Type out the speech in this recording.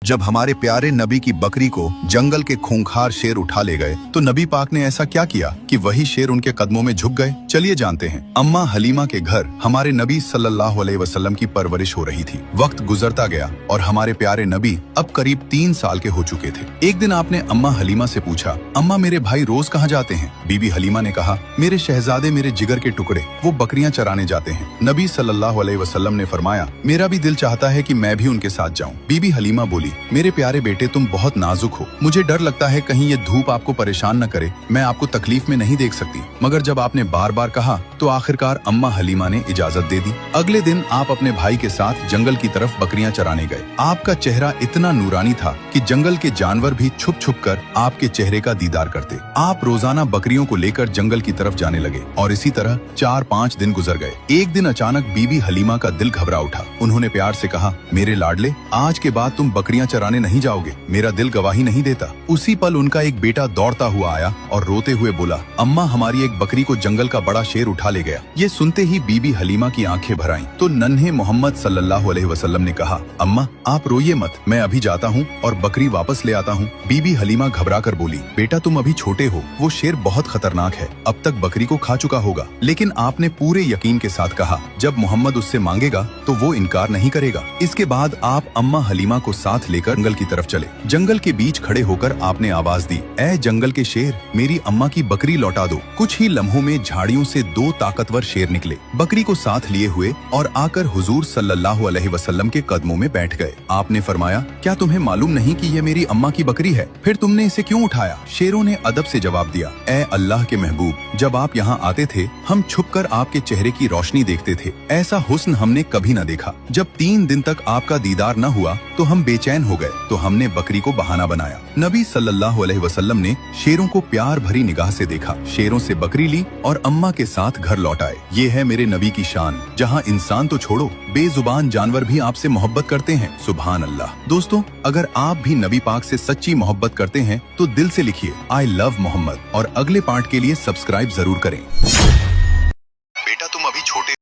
जब हमारे प्यारे नबी की बकरी को जंगल के खूंखार शेर उठा ले गए तो नबी पाक ने ऐसा क्या किया कि वही शेर उनके कदमों में झुक गए। चलिए जानते हैं। अम्मा हलीमा के घर हमारे नबी सल्लल्लाहु अलैहि वसल्लम की परवरिश हो रही थी। वक्त गुजरता गया और हमारे प्यारे नबी अब करीब 3 साल के हो चुके थे। एक दिन आपने अम्मा हलीमा से पूछा, अम्मा मेरे भाई रोज कहाँ जाते हैं? बीबी हलीमा ने कहा, मेरे शहजादे मेरे जिगर के टुकड़े, वो बकरियां चराने जाते हैं। नबी सल्लल्लाहु अलैहि वसल्लम ने फरमाया, मेरा भी दिल चाहता है कि मैं भी उनके साथ जाऊं। बीबी हलीमा बोली, मेरे प्यारे बेटे तुम बहुत नाजुक हो, मुझे डर लगता है कहीं ये धूप आपको परेशान न करे, मैं आपको तकलीफ में नहीं देख सकती। मगर जब आपने बार बार कहा तो आखिरकार अम्मा हलीमा ने इजाजत दे दी। अगले दिन आप अपने भाई के साथ जंगल की तरफ बकरियां चराने गए। आपका चेहरा इतना नूरानी था कि जंगल के जानवर भी छुप छुप कर आपके चेहरे का दीदार करते। आप रोजाना बकरियों को लेकर जंगल की तरफ जाने लगे और इसी तरह 4-5 दिन गुजर गए। एक दिन अचानक बीबी हलीमा का दिल घबरा उठा। उन्होंने प्यार से कहा, मेरे लाडले, आज के बाद तुम बकरियां चराने नहीं जाओगे, मेरा दिल गवाही नहीं देता। उसी पल उनका एक बेटा दौड़ता हुआ आया और रोते हुए बोला, अम्मा हमारी एक बकरी को जंगल का बड़ा शेर उठा ले गया। ये सुनते ही बीबी हलीमा की आंखें भर आईं। तो नन्हे मोहम्मद सल्लल्लाहु अलैहि वसल्लम ने कहा, अम्मा आप रोइए मत, मैं अभी जाता हूँ और बकरी वापस ले आता हूँ। बीबी हलीमा घबरा कर बोली, बेटा तुम अभी छोटे हो, वो शेर बहुत खतरनाक है, अब तक बकरी को खा चुका होगा। लेकिन आपने पूरे यकीन के साथ कहा, जब मोहम्मद उससे मांगेगा तो वो इनकार नहीं करेगा। इसके बाद आप अम्मा हलीमा को साथ लेकर जंगल की तरफ चले। जंगल के बीच खड़े होकर आपने आवाज दी, ऐ जंगल के शेर, मेरी अम्मा की बकरी लौटा दो। कुछ ही लम्हों में झाड़ियों से 2 ताकतवर शेर निकले, बकरी को साथ लिए हुए और आकर हुजूर सल्लल्लाहु अलैहि वसल्लम के कदमों में बैठ गए। आपने फरमाया, क्या तुम्हें मालूम नहीं कि ये मेरी अम्मा की बकरी है? फिर तुमने इसे क्यों उठाया? शेरों ने अदब से जवाब दिया, ऐ अल्लाह के महबूब, जब आप यहाँ आते थे हम छुपकर आपके चेहरे की रोशनी देखते थे, ऐसा हुस्न हमने कभी न देखा। जब 3 दिन तक आपका दीदार न हुआ तो हम बेचैन हो गए, तो हमने बकरी को बहाना बनाया। नबी सल्लल्लाहु अलैहि वसल्लम ने शेरों को प्यार भरी निगाह से देखा, शेरों से बकरी ली और अम्मा के साथ घर लौट आए। ये है मेरे नबी की शान, जहाँ इंसान तो छोड़ो, बेजुबान जानवर भी आपसे मोहब्बत करते हैं। सुभान अल्लाह। दोस्तों, अगर आप भी नबी पाक से सच्ची मोहब्बत करते हैं तो दिल से लिखिए, आई लव मोहम्मद, और अगले पार्ट के लिए सब्सक्राइब जरूर करें।